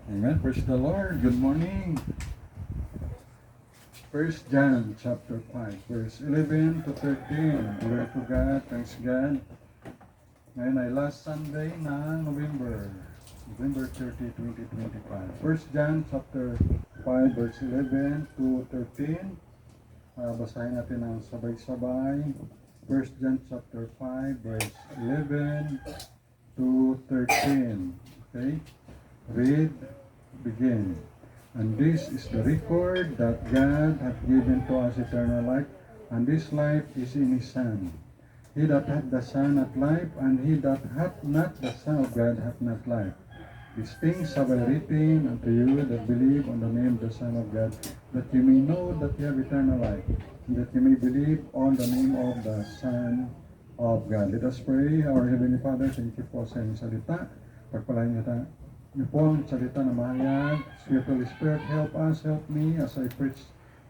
Amen. Praise the Lord. Good morning. First John chapter 5, verse 11 to 13. Glory to God. Thanks God. Ngayon ay last Sunday na November 30, 2025. First John chapter 5, verse 11 to 13. Basahin natin ang sabay-sabay. First John chapter 5, verse 11 to 13. Okay? Read, begin. And this is the record that God hath given to us eternal life, and this life is in his Son. He that hath the Son hath life, and he that hath not the Son of God hath not life. These things have I written unto you that believe on the name of the Son of God, that you may know that you have eternal life, and that you may believe on the name of the Son of God. Let us pray. Our Heavenly Father, thank you po sa inyong salita. Pagpalain niyo po ang salita na mahayag. Sweet Holy Spirit, help us, help me as I preach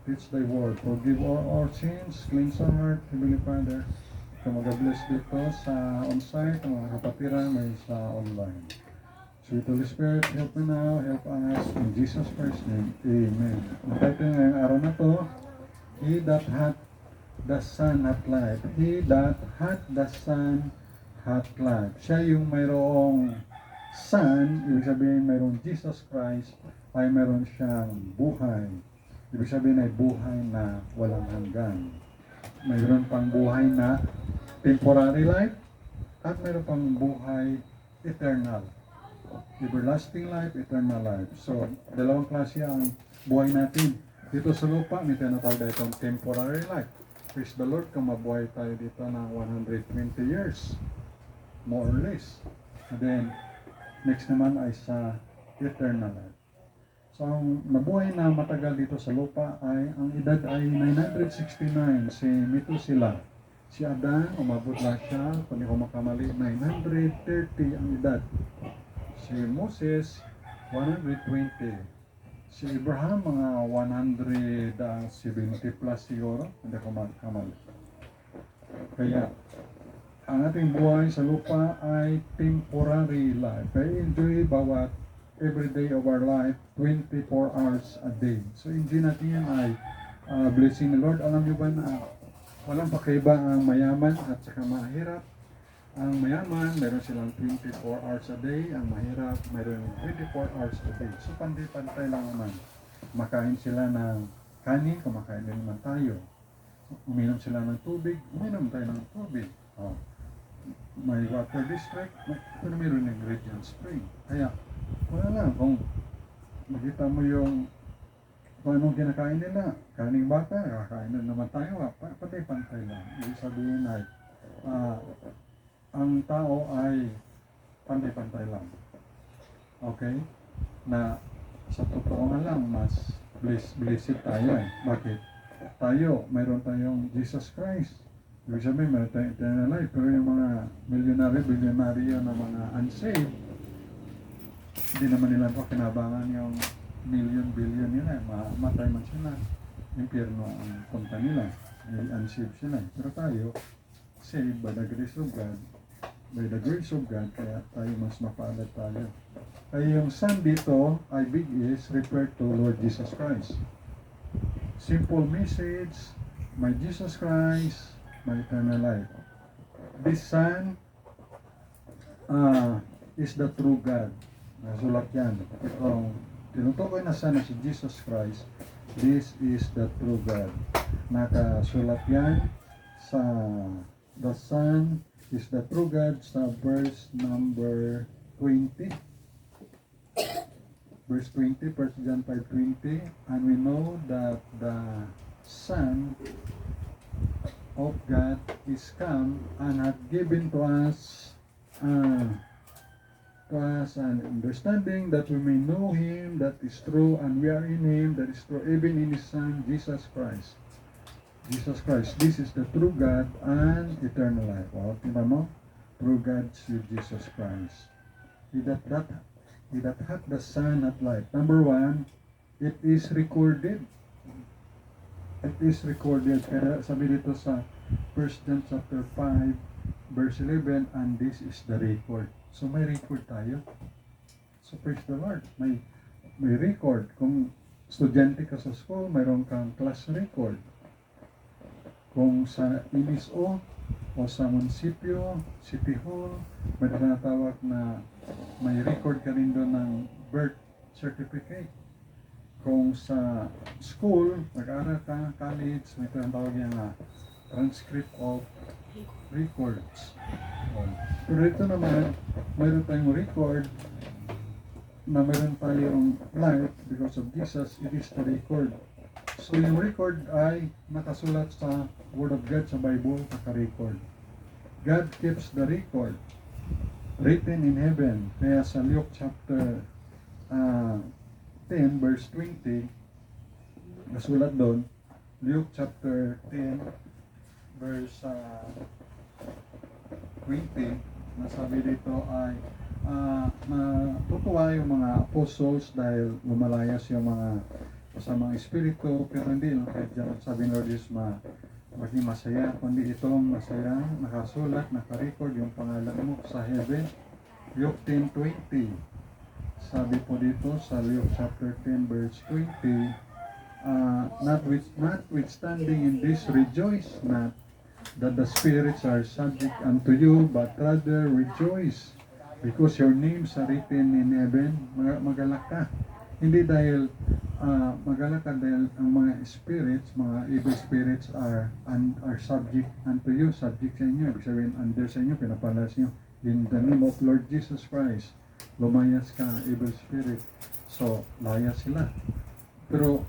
thy word. Forgive all our sins, cleanse our heart, Heavenly Father. Ikaw mag-bless dito sa on-site, ang mga kapatiran may sa online. Sweet Holy Spirit, help me now, help us. In Jesus Christ's name, Amen. Ang title ngayong araw na to, He that hath the Son hath life. He that hath the Son hath life. Siya yung mayroong Son, ibig sabihin mayroong Jesus Christ, ay mayroon siyang buhay. Ibig sabihin ay buhay na walang hanggan. Mayroon pang buhay na temporary life, at mayroon pang buhay eternal. Everlasting life, eternal life. So, dalawang klase ang buhay natin. Dito sa lupa, may tinatawag na itong temporary life. Praise the Lord, kung mabuhay tayo dito ng 120 years, more or less. And then, next naman ay sa eternal life. So, ang nabuhay na matagal dito sa lupa ay, ang edad ay 969, si Methuselah. Si Adan, umabot lang siya, kung hindi ko makamali, 930 ang edad. Si Moses, 120. Si Abraham, mga 170 plus siguro, hindi ko makamali. Kaya, ang ating buhay sa lupa ay temporary life. Kaya enjoy bawat every day of our life, 24 hours a day. So enjoy natin yan ay blessing the Lord. Alam niyo ba na walang pakaiba ang mayaman at saka mahirap? Ang mayaman, meron silang 24 hours a day. Ang mahirap, meron 24 hours a day. So pantay-pantay lang naman. Makain sila ng kanin, kumakain din naman tayo. Uminom sila ng tubig, uminom tayo ng tubig. Oh. May water district, pero mayroon ng ingredient spring. Kaya, wala lang, kung makita mo yung kung anong kinakain nila, kaning baka, kakain na naman tayo, pantay-pantay lang. Ibig sabihin ay, ang tao ay pantay-pantay lang. Okay? Na sa totoo nga lang, mas blessed tayo eh. Bakit? Tayo, mayroon tayong Jesus Christ. Ibig sabihin, mayroon tayong eternal life. Pero yung mga billionaire na mga unsaved, hindi naman nila pa kinabangan yung billion nila. Matay man sila. Impyerno ang punta nila. Unsaved sila. Pero tayo, saved by the grace of God. By the grace of God, kaya tayo mas mapalad tayo. Kaya yung Son dito, ay big is referred to Lord Jesus Christ. Simple message, my Jesus Christ, my eternal life. This Son is the true God. Nasulat yan. Itong tinutukoy na Son na si Jesus Christ, this is the true God. Nakasulat yan sa the Son is the true God sa verse number 20. Verse 20, 1 John 5:20, and we know that the Son of God is come and hath given to us an understanding that we may know Him that is true, and we are in Him that is true, even in His Son, Jesus Christ. Jesus Christ, this is the true God and eternal life. O, tingnan mo, true God si Jesus Christ. He that hath the Son hath life. Number one, it is recorded. It is recorded. Kaya sabi dito sa 1 John chapter 5, verse 11, and this is the record. So may record tayo. So praise the Lord. may record. Kung estudyante ka sa school, mayroon kang class record. Kung sa NSO o sa munisipyo, city hall, may tinatawag na may record ka rin doon ng birth certificate. Kung sa school, nag-aaral ka, college, may tinatawag yung transcript of records. Pero ito naman, mayroon tayong record na mayroon tayong life because of Jesus, it is the record. So yung record ay nakasulat sa Word of God sa Bible, naka-record. God keeps the record written in heaven. Kaya sa Luke chapter 10 verse 20, nasulat doon, Luke chapter 10 verse 20, nasabi dito ay natutuwa yung mga apostles dahil lumalayas yung mga kasamang espiritu, pero hindi lang kahit dyan sabi ng Lord Jesus maging masaya, kundi itong masaya, nakasulat, nakarecord yung pangalan mo sa heaven. Luke 10:20, sabi po dito sa Luke chapter 10 verse 20, notwithstanding in this rejoice not that the spirits are subject unto you, but rather rejoice because your names are written in heaven. Magalak ka. Hindi dahil magalak ka dahil ang mga spirits, mga evil spirits are subject unto you, subject sa inyo. Ibig sabihin, under sa inyo, pinapalas nyo. In the name of Lord Jesus Christ, lumayas ka, evil spirit. So, layas sila. Pero,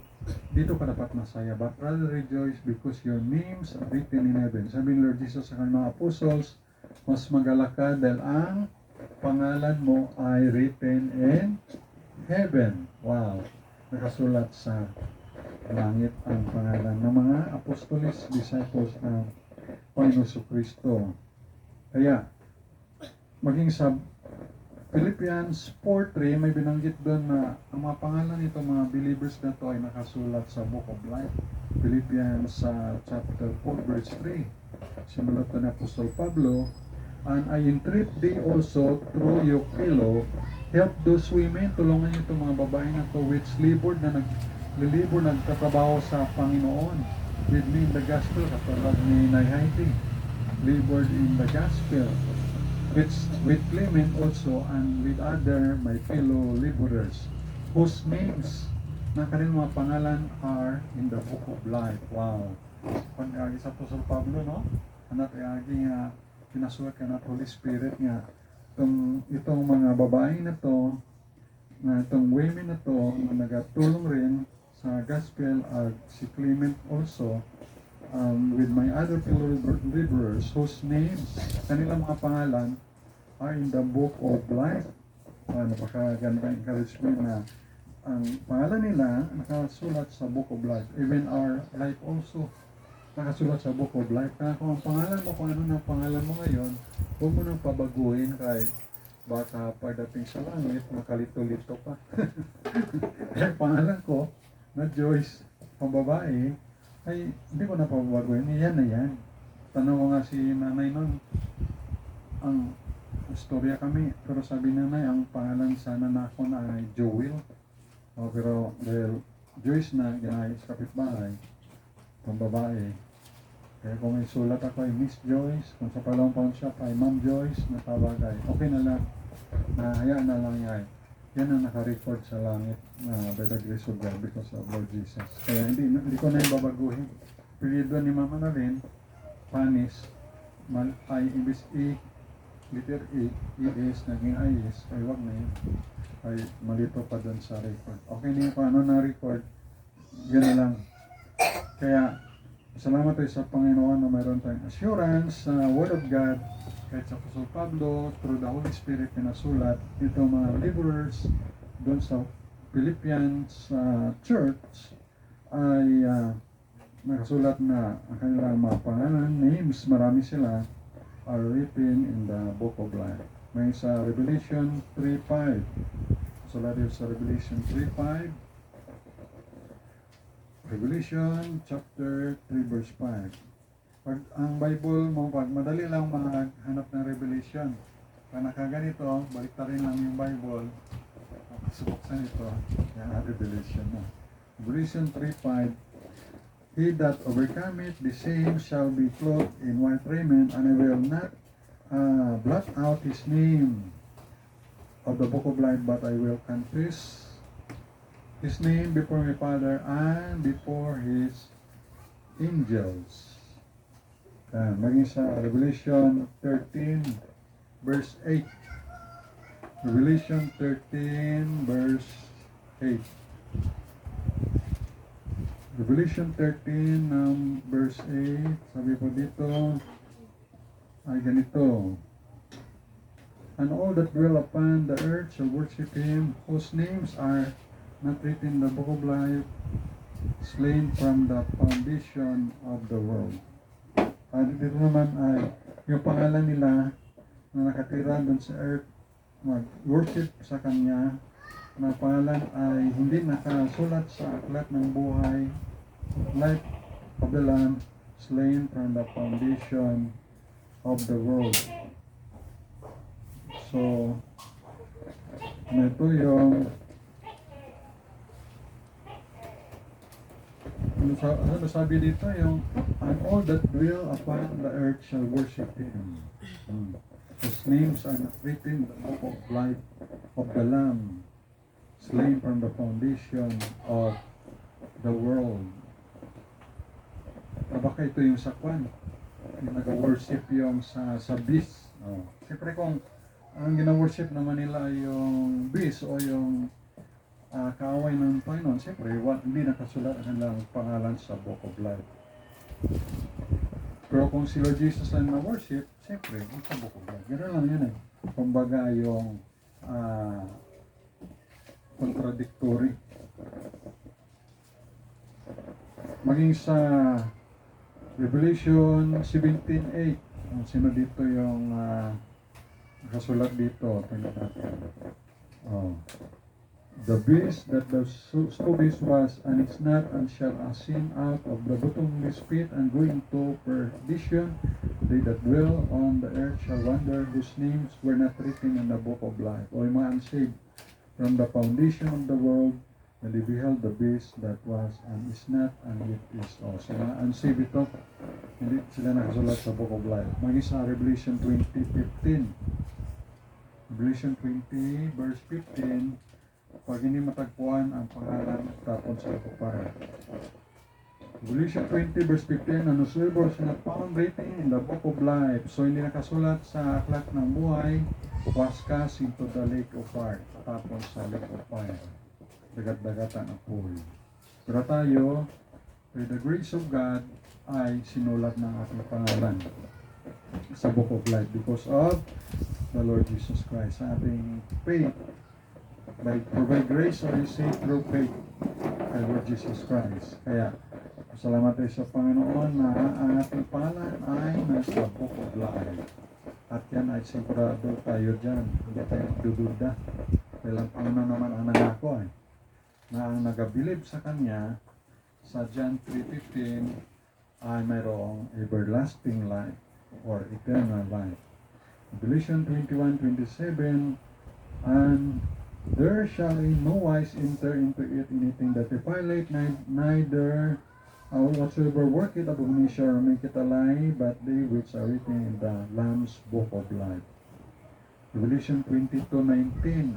dito ka dapat masaya, but rather rejoice because your names are written in heaven. Sabi ni Lord Jesus sa kanyang mga apostles, mas magalak ka dahil ang pangalan mo ay written in heaven. Wow! Nakasulat sa langit ang pangalan ng mga apostolis, disciples ng Panginoon Kristo. Kaya, maging sa Philippians 4:3, may binanggit doon na ang mga pangalan nito mga believers na to ay nakasulat sa Book of Life. Philippians chapter 4 verse 3. Simulat na Apostol Pablo, and I entreat thee also through your fellow, help those women, tulungan niyo itong mga babae na to which labored na nagtatrabaho sa Panginoon with me in the gospel, katulad ni Nay Heidi, labored in the gospel, with Clement also and with other my fellow laborers whose names na kanilang mga pangalan are in the Book of Life. Wow! Kung sa Apostol Pablo, no? Anak ay pinasulat ka na Holy Spirit nga itong mga babae na to, na itong women na to na nagatulong rin sa gospel at si Clement also with my other fellow laborers whose names, kanilang mga pangalan are in the Book of Life. Napakaganda encouragement na ang pangalan nila nakasulat sa Book of Life. Even our life also nakasulat sa Book of Life. Kaya kung ang pangalan mo, kung ano na pangalan mo ngayon, huwag mo nang pabaguhin kahit baka pagdating sa langit, makalito-lito pa. Kaya pangalan ko na Joyce, pang babae, ay hindi ko na pabaguhin. Yan na yan. Tanong ko nga si nanay nun, ang istorya kami, pero sabi nanay, ang pangalan sana na ako na ay Joel. Pero dahil Joyce na, ginayos kapitbahay, pang babae. Kaya kung may sulat ako ay Miss Joyce, kung sa palawang pawn shop ay Ma'am Joyce, natawag ay okay na lang, nahayaan na lang yan. Yan ang naka-record sa langit by the grace of God because of Lord Jesus. Kaya hindi ko na yung babaguhin. Pilido ni Mama na rin, Panis, ay imbis letter E, is, naging I is, ay wag na yun. Ay malito pa dun sa record. Okay na yun kung ano na-record, yun na lang. Kaya, salamat tayo sa Panginoon na mayroon tayong assurance sa Word of God, kahit sa Apostol Pablo, through the Holy Spirit, pinasulat ito mga laborers doon sa Philippians church ay nakasulat na ang kanilang mga pangalan, names, marami sila, are written in the Book of Life. May sa Revelation 3:5. Sulat so, sa Revelation 3:5. Revelation chapter 3 verse 5. Pag ang Bible mo, pag madali lang maghanap ng Revelation. Pag nakaganito, baliktarin lang yung Bible. Subuksan ito. Yan, Revelation na. Revelation 3:5. He that overcometh, the same shall be clothed in white raiment, and I will not blot out his name of the book of life, but I will confess his name before my Father and before his angels. Maging sa Revelation 13 verse 8. Revelation 13 verse 8. Revelation 13 verse 8. Sabi po dito ay ganito. And all that dwell upon the earth shall worship him, whose names are not written in the book of life, slain from the foundation of the world. Dito naman ay yung pangalan nila na nakatira doon sa earth, mag-worship sa Kanya, na pangalan ay hindi nakasulat sa aklat ng buhay, life of the Lamb, slain from the foundation of the world. So, ito yung ano sabi dito yung and all that dwell upon the earth shall worship him, whose names are not written in the book of life of the Lamb, slain from the foundation of the world. Baka ito yung sakwan yung nag-worship yung sa beast. Siyempre kung ang gina-worship naman nila yung beast o yung kaaway ng Panginoon, siyempre hindi nakasulat ang kanilang pangalan sa book of life. Pero kung si Lord Jesus ang na-worship, siyempre sa book of life. Ganoon lang yun eh. Kumbaga yung contradictory. Maging sa Revelation 17:8, sino dito yung kasulat dito? Tingnan natin. The beast that the so beast was, and is not, and shall ascend out of the bottomless pit, and go into perdition. They that dwell on the earth shall wonder, whose names were not written in the book of life. O yung mga unsaved from the foundation of the world, when they beheld the beast that was, and is not, and yet is. O so mga unsaved ito, hindi sila nakasulat sa book of life. Maging sa Revelation 20:15. Revelation 20 verse 15. Pag hindi matagpuan ang pangalan, tapon sa kapara. Revelation 20 verse 15, and whosoever is not found written in the book of life, so hindi nakasulat sa aklat ng buhay, was cast into the lake of fire, tapon sa lake of fire, dagat-dagatan ng pool. Pero tayo, with the grace of God, ay sinulat ng ating pangalan sa book of life because of the Lord Jesus Christ, sa ating faith. For by grace are you saved through faith kay Lord Jesus Christ. Kaya, salamat tayo sa Panginoon na ang ating pangalan ay nasa book of life. At yan ay sigurado tayo dyan. Hindi tayo magdududa. Kailang Panginoon naman ang nangako na ang nagabilib sa Kanya sa John 3:15 ay mayroong everlasting life or eternal life. Revelation 21:27, and there shall in no wise enter into it anything that defileth, neither whatsoever worketh abomination or maketh a lie, but they which are written in the Lamb's book of life. Revelation 22:19.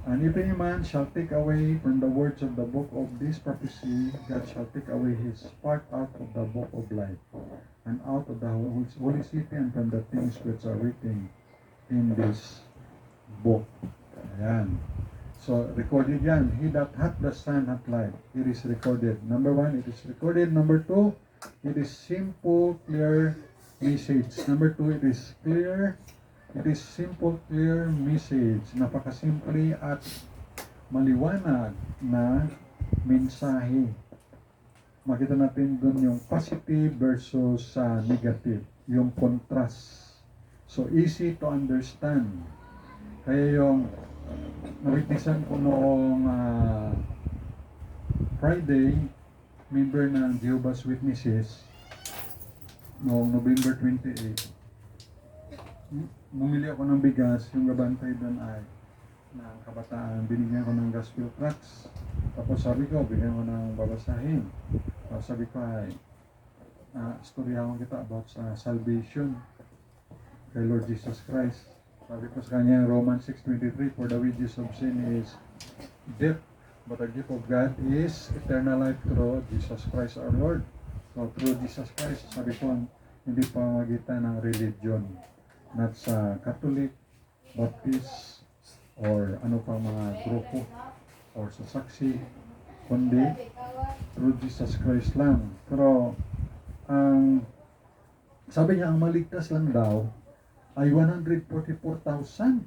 And if any man shall take away from the words of the book of this prophecy, God shall take away his part out of the book of life, and out of the holy city, and from the things which are written in this book. Ayan. So, recorded yan. He that hath the Son hath life. It is recorded. Number 1, it is recorded. Number 2, it is simple, clear message. Number 2, it is clear. It is simple, clear message. Napakasimple at maliwanag na mensahe. Makita natin dun yung positive versus negative. Yung contrast. So, easy to understand. Kaya yung nawitnessan ko noong Friday, member ng Jehovah's Witnesses, noong November 28, bumili ako ng bigas, yung gabantay doon ay ng kabataan, binigyan ko ng gospel tracts. Tapos sabi ko, bigyan ko ng babasahin. Tapos sabi ko ay, istoryahan kita about sa salvation kay Lord Jesus Christ. Sabi ko sa kanya, Romans 6:23, for the wages of sin is death, but the gift of God is eternal life through Jesus Christ our Lord. So through Jesus Christ, sabi ko, hindi pamamagitan ng religion, not sa Catholic, Baptist, or ano pang mga grupo, or sa saksi, kundi through Jesus Christ lang. Pero sabi niya, ang maligtas lang daw ay 144,000.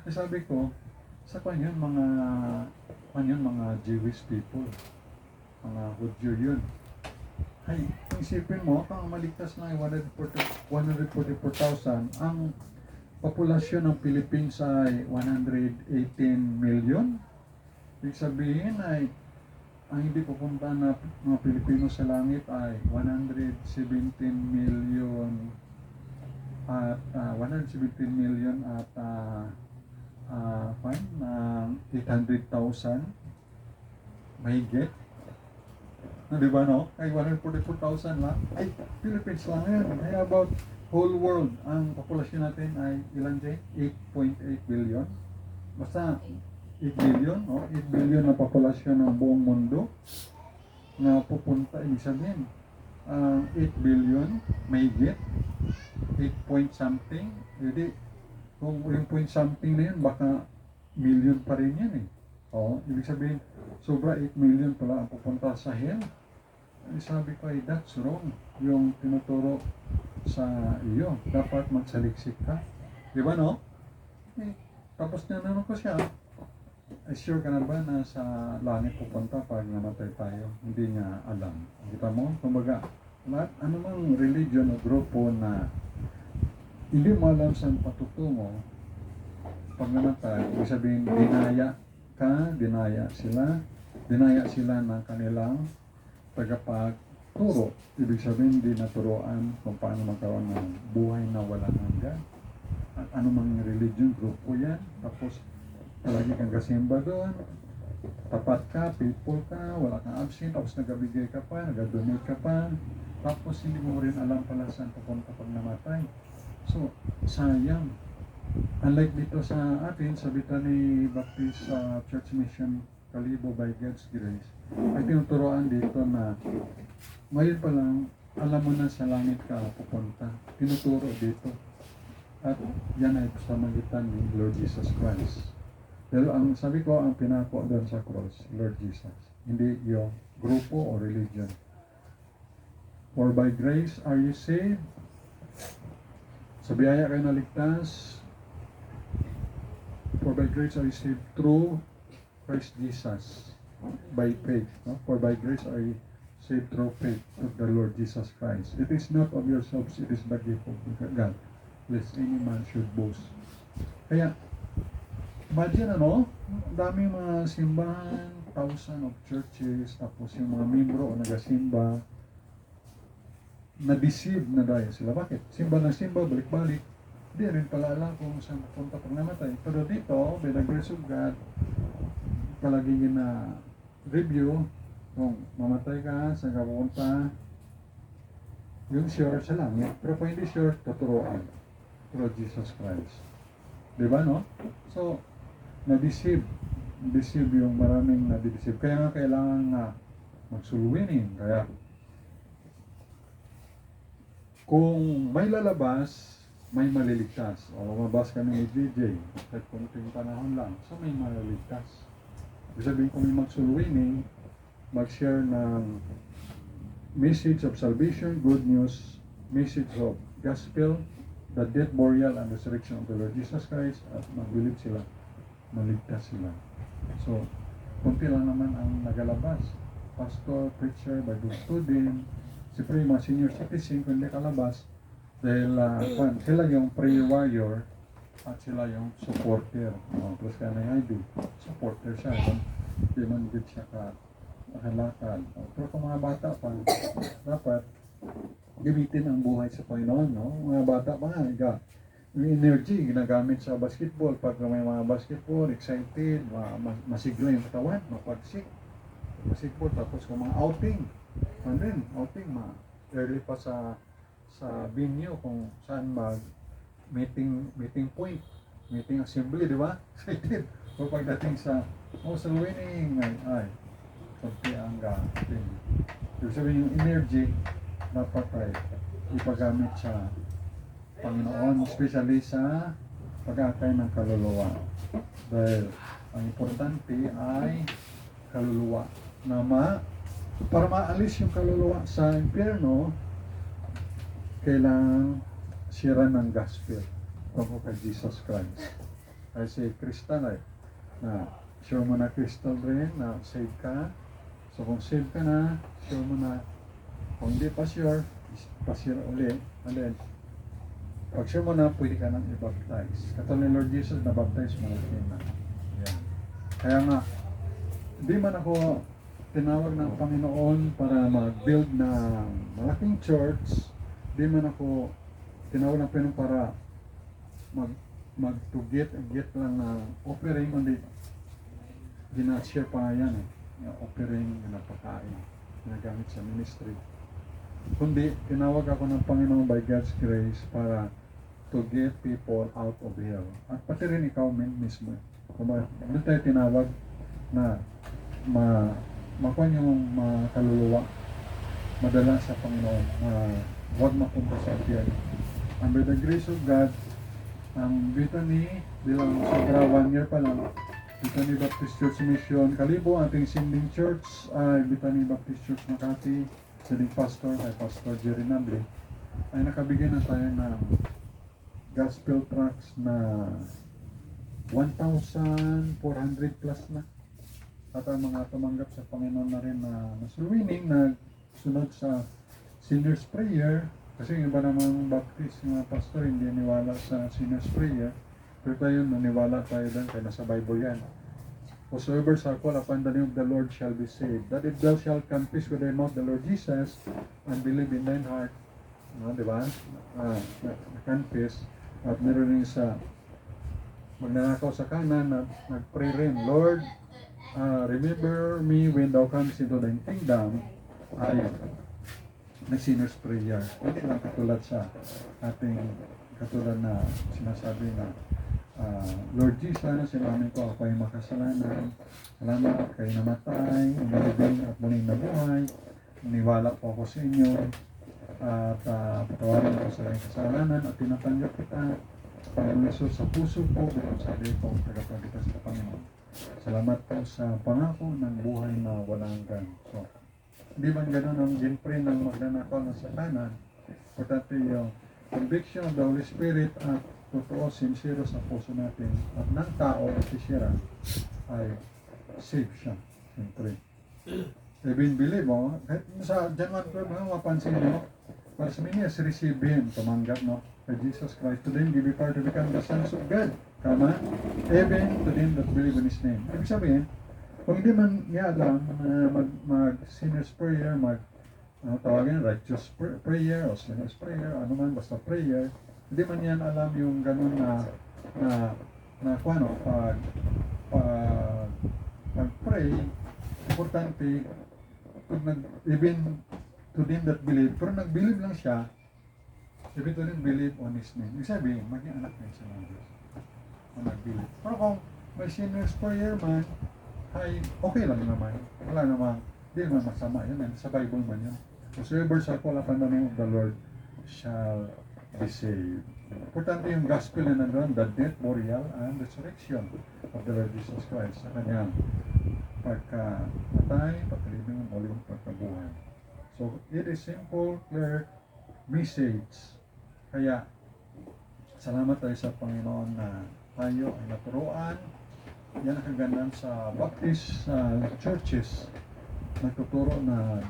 Sabi ko, sa kanya mga Jewish people, mga Hudyo yun. Ay, isipin mo, kung maligtas lang ay 144,000, ang populasyon ng Philippines ay 118 million. Ibig sabihin ay ang hindi pupunta na mga Pilipino sa langit ay 117 million at 117 million at 800,000 mahigit. Di ba no? Ay 144,000 lang. Ay, Philippines lang yan. Ay about whole world. Ang populasyon natin ay ilan dyan? 8.8 billion. Basta 8 billion, no? 8 billion na populasyon ng buong mundo na pupunta, ibig sabihin 8 billion mahigit 8 point something, hindi kung yung point something na yun baka million pa rin yan ibig sabihin sobra 8 million pala ang pupunta sa hell. Sabi ko ay that's wrong yung tinuturo sa iyo, dapat magsaliksik ka, di ba no? Tapos tinanong ko siya, sure ka na ba na sa langit pupunta pag namatay tayo? Hindi niya alam. Kita mo? Kumbaga, ano mang religion o grupo na hindi mo alam saan patutungo, pag namatay, ibig sabihin, dinaya sila ng kanilang tagapagturo. Ibig sabihin, hindi naturoan kung paano magkaroon ng buhay na walang hanggan. At ano mang religion, grupo yan. Tapos, palagi kang kasimba doon, tapat ka, faithful ka, wala kang absent, tapos nagabigay ka pa, nagadonate ka pa, tapos hindi mo rin alam pala saan pupunta pag namatay. So, sayang. Unlike dito sa atin, sa Bethany Baptist Church Mission Kalibo by God's Grace, ay tinuturoan dito na ngayon pa lang, alam mo na sa langit ka pupunta. Tinuturo dito. At yan ay sa magitan ni Lord Jesus Christ. Pero ang sabi ko, ang pinako doon sa cross, Lord Jesus, hindi yung grupo o religion. For by grace are you saved. Sa biyaya kayo naligtas. For by grace are you saved through Christ Jesus. By faith. No? For by grace are you saved through faith of the Lord Jesus Christ. It is not of yourselves, it is the gift of God. Lest any man should boast. Kaya, imagine daming mga simbahan, thousands of churches, tapos yung mga membro o nagasimba, na-deceive na dahil sila. Bakit? Simba ng simba, balik-balik. Hindi rin pala alam kung saan punta pag namatay. Pero dito, by the grace of God, palagi review kung mamatay ka, saan ka pupunta, yung sure sa langit. Pero kung hindi sure, tuturuan. Through Jesus Christ. Diba, no? So, na-deceive yung maraming na-deceive. Kaya nga kailangan na magsuluinin. Kaya kung may lalabas, may maliligtas. O lumabas ka ng AJJ, kahit kunting panahon lang, so may maliligtas. Ibig sabihin kung may magsuluinin, mag-share ng message of salvation, good news, message of gospel, the death, burial, and resurrection of the Lord Jesus Christ, at mag-believe sila, maligtas sila. So, kunti lang naman ang nagalabas. Pastor, preacher, Bible student, siyempre yung mga senior citizen, kung hindi kalabas, dahil sila yung prayer warrior at sila yung supporter. Plus kaya na ID, supporter siya. Hindi man good siya kahalakad. Pero kung mga bata pa, dapat gamitin ang buhay sa Panginoon. Mga bata pa nga, yung energy ginagamit sa basketball. Pag may mga basketball, excited, masigla yung katawan, mapagsik. Basketball, tapos kung mga outing, ano rin, outing, early pa sa venue kung saan meeting point, meeting assembly, di ba? Excited. O pagdating sa winning, ay, konti ang gating. Ibig sabihin yung energy, dapat ay ipagamit sa Panginoon, especially sa pag-atay ng kaluluwa. Dahil ang importante ay kaluluwa na para maalis yung kaluluwa sa impyerno, kailangan sira ng gospel tungkol kay Jesus Christ. Ay si Crystal ay na sure mo na Crystal rin na save ka. So kung save ka na, sure mo na. Kung hindi pa sure, pa-sure uli. And then, pag sure mo na, pwede ka nang i-baptize. Katulad ni Lord Jesus, na-baptize mo na. Yan. Kaya nga, hindi man ako tinawag ng Panginoon para mag-build ng malaking church. Hindi man ako tinawag ng Panginoon para to get lang na offering, kundi gina-share pa nga yan yung offering, napakain, ginagamit sa ministry. Kundi tinawag ako ng Panginoon by God's grace para to get people out of hell. At pati rin ikaw mismo. Doon tayo tinawag na makuha yung kaluluwa, madala sa Panginoon, huwag mapunta sa impyerno. And by the grace of God, ang Bethany, bilang sobra 1 year pa lang, Bethany Baptist Church Mission Kalibo, ating sending church ay Bethany Baptist Church Makati, sending pastor ay Pastor Jerry Nable, ay nakabigay na tayo ng gospel tracts na 1,400 plus na. At ang mga tumanggap sa Panginoon na rin na winning, na sunod sa sinner's prayer, kasi yung iba namang Baptist, yung mga pastor, hindi niwala sa sinner's prayer, pero tayo naniwala tayo doon, kaya nasa Bible yan. Whosoever shall call upon the name of the Lord shall be saved. That if thou shalt confess with thy mouth the Lord Jesus, and believe in thine heart, di ba? Confess, at meron rin sa magnanakaw sa kanan, na nag-pray rin, Lord, remember me when thou comes into thine kingdom, ay nag-sinner's prayer. Hindi lang katulad sa ating katulad na sinasabi na Lord Jesus, sinamin ko ako ay makasalanan. Salamat kayo namatay, umilibing at muling nabuhay. Naniwala po ako sa inyo at patawarin ko sa inyong kasalanan at tinatanggap kita Panginoon Jesus sa puso ko bilang sabi ko tagapagligtas sa Panginoon. Salamat po sa pangako ng buhay na walang hanggan. So, hindi man gano'n ang ginpray ng magnanakaw na sa kanan, importante yung conviction of the Holy Spirit at totoo, sincere sa puso natin at ng tao at sisira ay save siya. Siyempre. Even believe mo, kahit sa John 1:12, mapansin mo, para sa many as receive him, tumanggap mo, kay Jesus Christ, to them give you power to become the sons of God. Kama, even to them that believe in His name. Ibig sabihin, kung hindi man niya alam mag-sinner's prayer, tawagin righteous prayer o sinner's prayer, ano man, basta prayer, hindi man yan alam yung ganun pag-pray, importante, even to them that believe, pero nag-believe lang siya, even to them believe on His name. Ibig sabihin, maging anak niya sa mga Diyos. Kung nag-believe. Pero kung may sinner's prayer man, ay okay lang naman. Wala namang, hindi naman masama yun. Sa Bible man yun. Whosoever shall call upon the name of the Lord shall be saved. Importante yung gospel na nandun, the death, burial, and resurrection of the Lord Jesus Christ. Sa kanyang pagkamatay, pagkalibing, ang uling pagkabuhay. So, it is simple, clear message. Kaya, salamat tayo sa Panginoon na tayo ay naturuan. Yan ang kagandahan sa Baptist churches. Nagtuturo na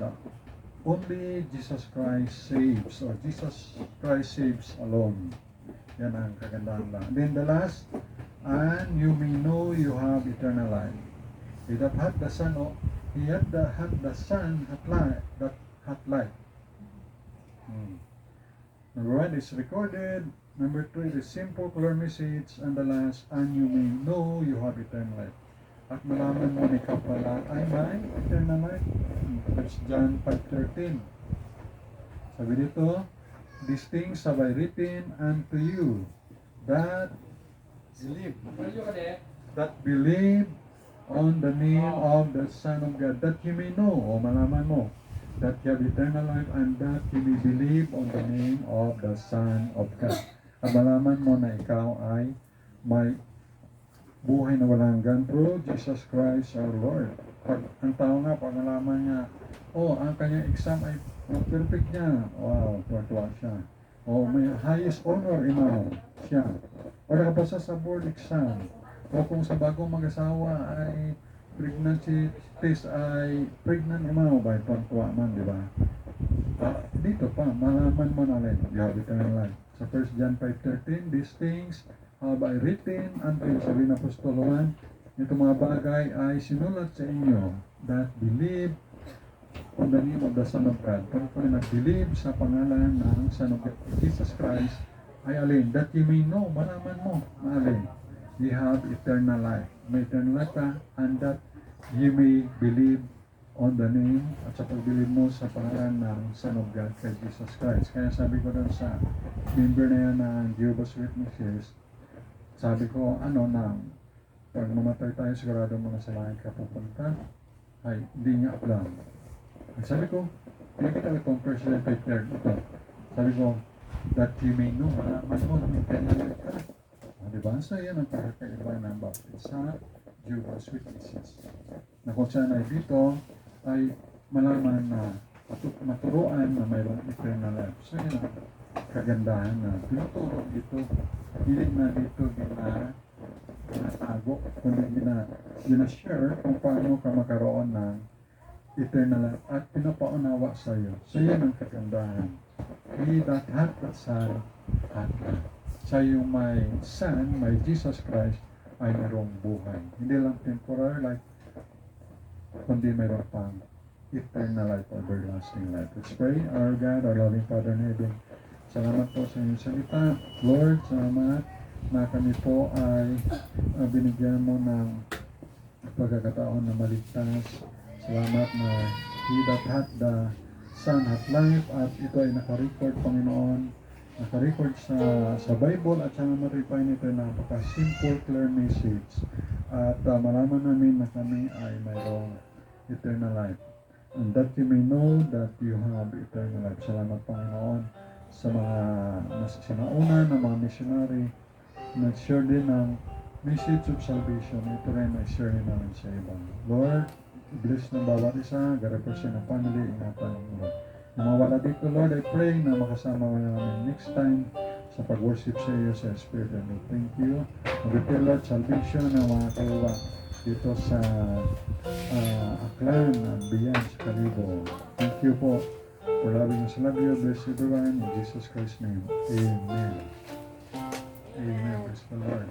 only Jesus Christ saves, or Jesus Christ saves alone. Yan ang kagandahan lang. And then the last, and you may know you have eternal life. He that hath the Son, that hath life. Number 1 is recorded Number 3, the simple, clear message. And the last, and you may know you have eternal life. At malaman mo na ikaw pala ay may eternal life. 1 John 5:13. Sabi dito, these things have I written unto you that believe on the name of the Son of God, that you may know, o malaman mo, that you have eternal life, and that you may believe on the name of the Son of God. At malaman mo na ikaw ay may buhay na walang hanggan through Jesus Christ our Lord. Pag ang tao nga, pag nalaman niya, ang kanyang exam ay perfect niya, wow, tuwa siya. May highest honor imaw siya. O nakapasa sa board exam. O kung sa bagong mag-asawa ay pregnancy test ay pregnant imaw ba, tuwa man, di ba? Dito pa, malaman mo na rin, you have eternal life. Sa 1 John 5:13, these things have I written unto you, sabi ng Apostol Juan, itong mga bagay ay sinulat sa inyo that believe on the name of the Son of God. Kung nag-believe sa pangalan ng Son of God, Jesus Christ, ay alin, that you may know, malaman mo, na alin, you have eternal life. May eternal life ka, and that you may believe on the name at sa pagbilib mo sa pangalan ng Son of God kay Jesus Christ. Kaya sabi ko doon sa member na yan ng Jehovah's Witnesses, sabi ko, pag mamatay tayo, sigurado mo na sa langit ka pupunta, ay hindi niya alam. Sabi ko, pinakita ko itong President Peter ito. Sabi ko, that you may know, malaman mo, eternal ka. Diba? So yan ang pagkakaiba ng baptist sa Jehovah's Witnesses. Na kung saan ay dito, ay malaman na maturuan na mayroong eternal life. So yan ang kagandahan na tinuturo dito. Hindi na dito ginatago, kundi ginashare kung paano ka magkaroon ng eternal life at pinapaunawa sa iyo. So yan ang kagandahan. He that hath the Son hath life. Sa yung may Son, may Jesus Christ, ay mayroong buhay. Hindi lang temporary life, kundi mayroon pang eternal life, everlasting life. Let's pray. Our God, our loving Father in heaven, salamat po sa inyong salita. Lord, salamat na kami po ay binigyan mo ng pagkakataon na maligtas. Salamat na He that hath the Son hath life, at ito ay naka-record, Panginoon, naka-record sa Bible, at sa ma-refine ito na napaka-simple, clear message. At malaman namin na kami ay mayroong eternal life. And that you may know that you have eternal life. Salamat, Panginoon, sa mga sinauna na mga missionary nag-share din ng message of salvation. Ito rin ay share din namin sa iba. Lord, bless ng bawat isa, ga-represent ng family, ingatan ng Lord. Yung mga wala dito, Lord, I pray na makasama ka namin next time sa pag-worship sa iyo sa Spirit and Lord. Thank you. Mag-repair, Lord, salvation ng mga kaluwa dito sa Aklan and beyond sa Kalibo. Thank you po for loving us. Love you. Bless everyone in Jesus Christ's name. Amen. Amen. Praise the Lord.